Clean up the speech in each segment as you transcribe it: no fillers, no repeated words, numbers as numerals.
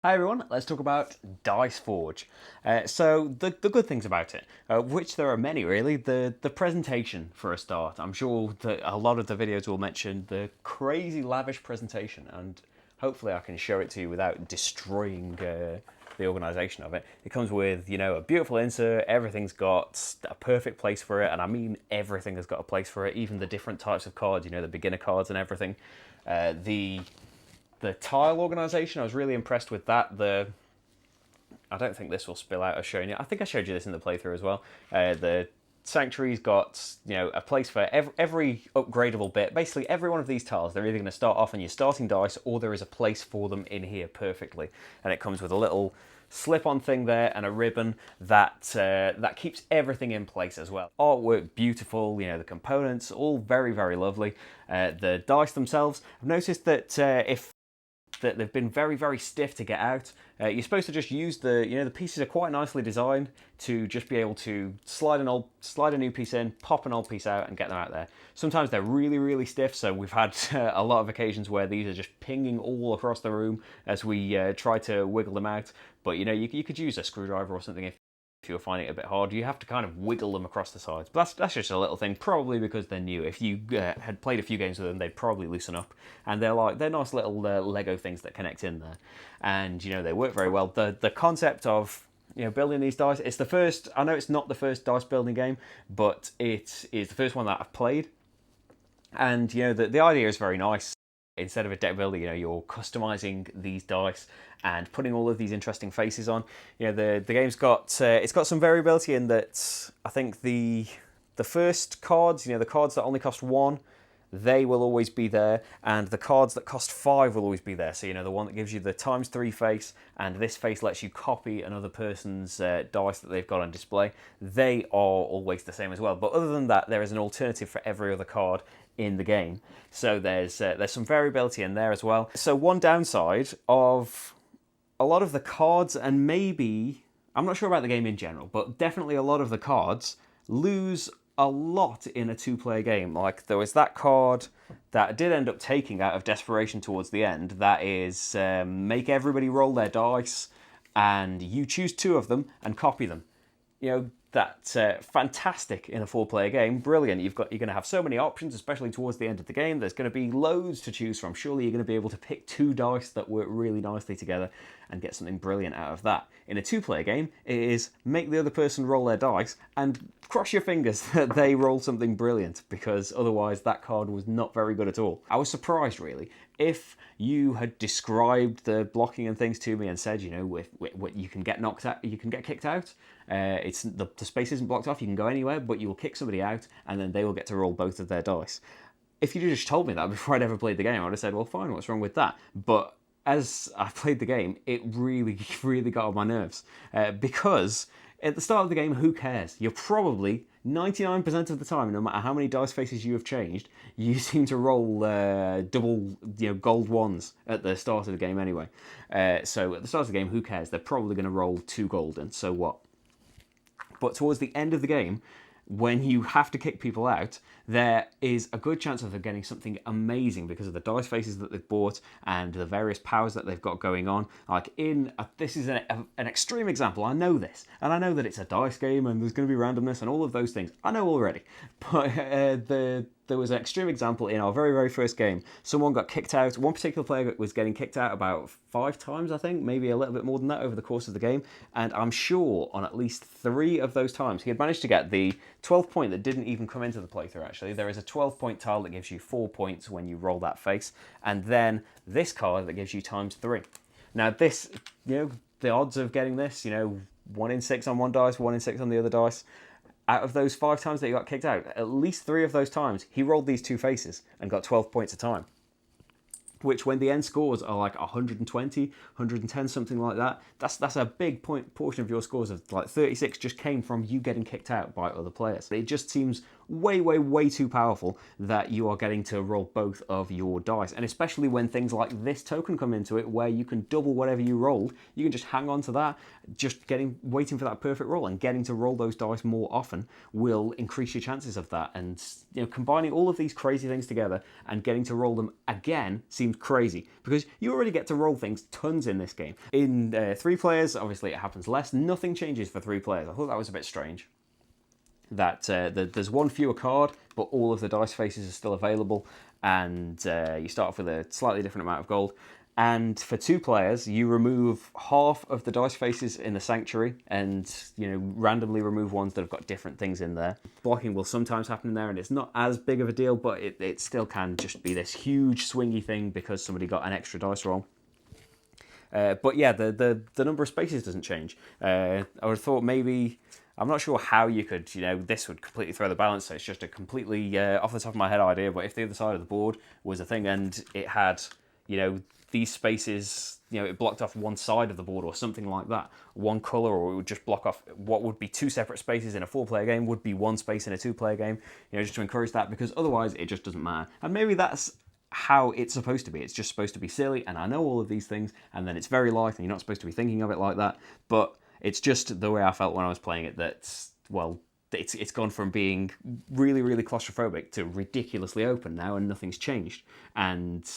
Hi everyone, let's talk about Dice Forge. So the good things about it, which there are many really, the presentation for a start. I'm sure that a lot of the videos will mention the crazy lavish presentation, and hopefully I can show it to you without destroying the organisation of it. It comes with, a beautiful insert, everything's got a perfect place for it, and I mean everything has got a place for it, even the different types of cards, the beginner cards and everything. The tile organisation, I was really impressed with that. I don't think this will spill out as shown you. I think I showed you this in the playthrough as well. The sanctuary's got a place for every upgradable bit. Basically, every one of these tiles, they're either going to start off on your starting dice, or there is a place for them in here perfectly. And it comes with a little slip-on thing there and a ribbon that keeps everything in place as well. Artwork beautiful, the components all very, very lovely. The dice themselves, I've noticed that if that they've been very, very stiff to get out. You're supposed to just use the pieces are quite nicely designed to just be able to slide a new piece in, pop an old piece out, and get them out there. Sometimes they're really, really stiff, so we've had a lot of occasions where these are just pinging all across the room as we try to wiggle them out. But you could use a screwdriver or something if you're finding it a bit hard. You have to kind of wiggle them across the sides. But that's just a little thing, probably because they're new. If you had played a few games with them, they'd probably loosen up. And they're nice little Lego things that connect in there. And, they work very well. The concept of building these dice, it's the first, I know it's not the first dice building game, but it is the first one that I've played. And, the idea is very nice. Instead of a deck builder, you're customizing these dice and putting all of these interesting faces on. The game's got it's got some variability in that. I think the first cards, the cards that only cost 1, they will always be there, and the cards that cost 5 will always be there. So the one that gives you the ×3 face, and this face lets you copy another person's dice that they've got on display. They are always the same as well. But other than that, there is an alternative for every other card in the game. So there's some variability in there as well. So one downside of a lot of the cards, and maybe, I'm not sure about the game in general, but definitely a lot of the cards lose a lot in a 2-player game. Like there was that card that did end up taking out of desperation towards the end. That is make everybody roll their dice, and you choose 2 of them and copy them. That's fantastic in a 4-player game. Brilliant. You're going to have so many options, especially towards the end of the game. There's going to be loads to choose from. Surely you're going to be able to pick 2 dice that work really nicely together and get something brilliant out of that. In a 2-player game, it is make the other person roll their dice and cross your fingers that they roll something brilliant, because otherwise that card was not very good at all. I was surprised, really. If you had described the blocking and things to me and said, you can get knocked out, you can get kicked out. It's the space isn't blocked off. You can go anywhere, but you will kick somebody out, and then they will get to roll both of their dice. If you'd just told me that before I'd ever played the game, I would have said, well, fine, what's wrong with that? But as I played the game, it really, really got on my nerves, because at the start of the game, who cares? You're probably 99% of the time, no matter how many dice faces you have changed, you seem to roll double, gold ones at the start of the game anyway. So at the start of the game, who cares? They're probably going to roll 2 golden, so what? But towards the end of the game, when you have to kick people out, there is a good chance of them getting something amazing because of the dice faces that they've bought and the various powers that they've got going on. Like this is an extreme example. I know this, and I know that it's a dice game and there's going to be randomness and all of those things. I know already, but there was an extreme example in our very, very first game. Someone got kicked out. One particular player was getting kicked out about 5 times, I think, maybe a little bit more than that over the course of the game. And I'm sure on at least 3 of those times, he had managed to get the 12th point that didn't even come into the playthrough, actually. There is a 12-point tile that gives you 4 points when you roll that face. And then this card that gives you ×3. Now this, the odds of getting this, 1 in 6 on one dice, 1 in 6 on the other dice. Out of those 5 times that he got kicked out, at least 3 of those times, he rolled these 2 faces and got 12 points a time. Which, when the end scores are like 120, 110, something like that, that's a big portion of your scores of like 36 just came from you getting kicked out by other players. It just seems way, way, way too powerful that you are getting to roll both of your dice. And especially when things like this token come into it, where you can double whatever you rolled, you can just hang on to that, just waiting for that perfect roll, and getting to roll those dice more often will increase your chances of that. And combining all of these crazy things together and getting to roll them again seems crazy, because you already get to roll things tons in this game. In 3 players, obviously it happens less. Nothing changes for 3 players. I thought that was a bit strange. That there's 1 fewer card, but all of the dice faces are still available, and you start off with a slightly different amount of gold. And for 2 players, you remove half of the dice faces in the sanctuary, and randomly remove ones that have got different things in there. Blocking will sometimes happen in there, and it's not as big of a deal, but it still can just be this huge swingy thing because somebody got an extra dice roll. But yeah, the number of spaces doesn't change. I would have thought maybe, I'm not sure how you could, this would completely throw the balance, so it's just a completely off the top of my head idea, but if the other side of the board was a thing and it had, these spaces, it blocked off one side of the board or something like that, one colour, or it would just block off what would be 2 separate spaces in a 4-player game, would be 1 space in a 2-player game, just to encourage that, because otherwise it just doesn't matter. And maybe that's how it's supposed to be. It's just supposed to be silly, and I know all of these things, and then it's very light, and you're not supposed to be thinking of it like that, but it's just the way I felt when I was playing it, that, well, it's gone from being really, really claustrophobic to ridiculously open now, and nothing's changed. And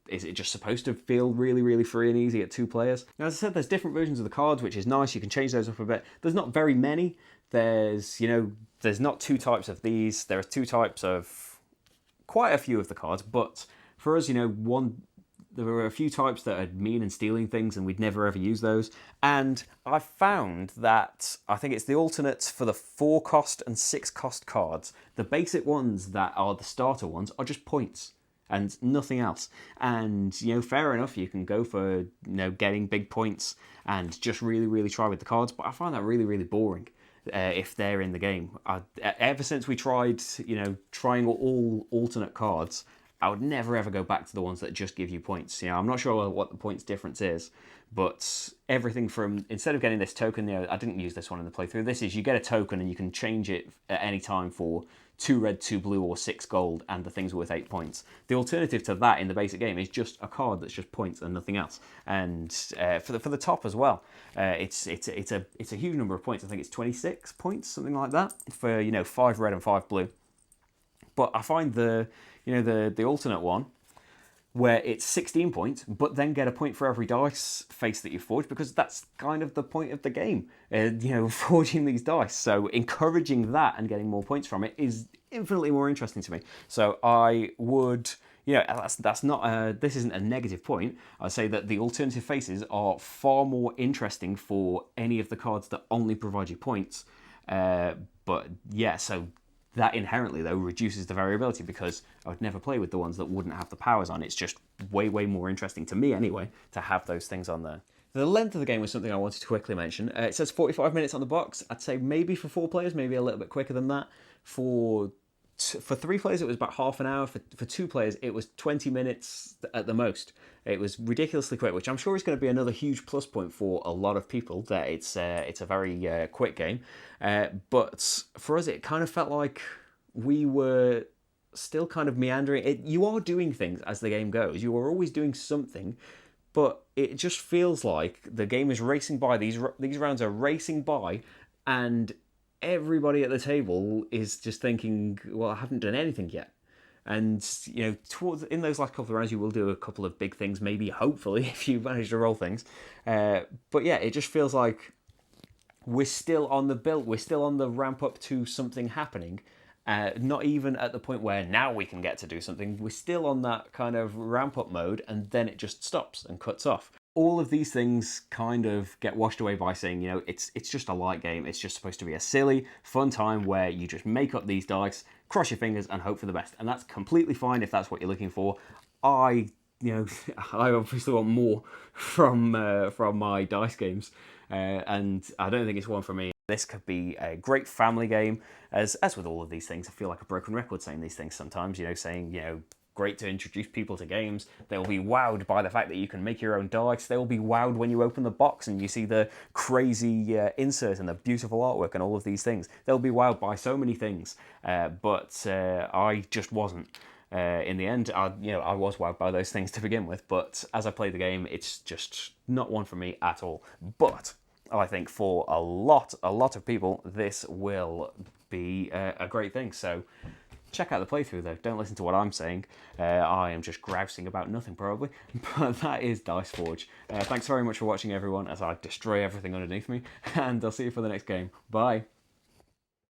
is it just supposed to feel really, really free and easy at 2 players? Now, as I said, there's different versions of the cards, which is nice. You can change those up a bit. There's not very many. There's not 2 types of these. There are 2 types of quite a few of the cards, but for us, there were a few types that are mean and stealing things, and we'd never ever use those. And I found that, I think it's the alternates for the 4-cost and 6-cost cards. The basic ones that are the starter ones are just points and nothing else. And, fair enough, you can go for, getting big points and just really, really try with the cards, but I find that really, really boring. If they're in the game. Ever since we tried, trying all alternate cards, I would never ever go back to the ones that just give you points. I'm not sure what the points difference is, but everything from, instead of getting this token, I didn't use this one in the playthrough. This is, you get a token and you can change it at any time for 2 red, 2 blue, or 6 gold, and the thing's worth 8 points. The alternative to that in the basic game is just a card that's just points and nothing else. And for the top as well, it's a huge number of points. I think it's 26 points, something like that, for 5 red and 5 blue. But I find the alternate one, where it's 16 points, but then get a point for every dice face that you forge, because that's kind of the point of the game, forging these dice. So encouraging that and getting more points from it is infinitely more interesting to me. So I would, that's not this isn't a negative point. I'd say that the alternative faces are far more interesting for any of the cards that only provide you points. But yeah, so that inherently, though, reduces the variability, because I would never play with the ones that wouldn't have the powers on. It's just way, way more interesting, to me anyway, to have those things on there. The length of the game was something I wanted to quickly mention. It says 45 minutes on the box. I'd say maybe for 4 players, maybe a little bit quicker than that. For 3 players, it was about half an hour. For 2 players, it was 20 minutes at the most. It was ridiculously quick, which I'm sure is going to be another huge plus point for a lot of people, that it's a very quick game. But for us, it kind of felt like we were still kind of meandering. You are doing things as the game goes. You are always doing something, but it just feels like the game is racing by. These rounds are racing by, and everybody at the table is just thinking, well, I haven't done anything yet. And, in those last couple of rounds, you will do a couple of big things, maybe, hopefully, if you manage to roll things. But yeah, it just feels like we're still on the build. We're still on the ramp up to something happening. Not even at the point where now we can get to do something. We're still on that kind of ramp up mode, and then it just stops and cuts off. All of these things kind of get washed away by saying, it's just a light game. It's just supposed to be a silly, fun time where you just make up these dice, cross your fingers, and hope for the best. And that's completely fine if that's what you're looking for. I obviously want more from my dice games, and I don't think it's one for me. This could be a great family game, as with all of these things. I feel like a broken record saying these things sometimes, saying, great to introduce people to games. They'll be wowed by the fact that you can make your own dice. They'll be wowed when you open the box and you see the crazy insert and the beautiful artwork and all of these things. They'll be wowed by so many things, but I just wasn't. In the end, I was wowed by those things to begin with, but as I played the game, it's just not one for me at all. But I think for a lot of people, this will be a great thing. So check out the playthrough, though. Don't listen to what I'm saying. I am just grousing about nothing, probably. But that is Dice Forge. Thanks very much for watching, everyone, as I destroy everything underneath me. And I'll see you for the next game. Bye.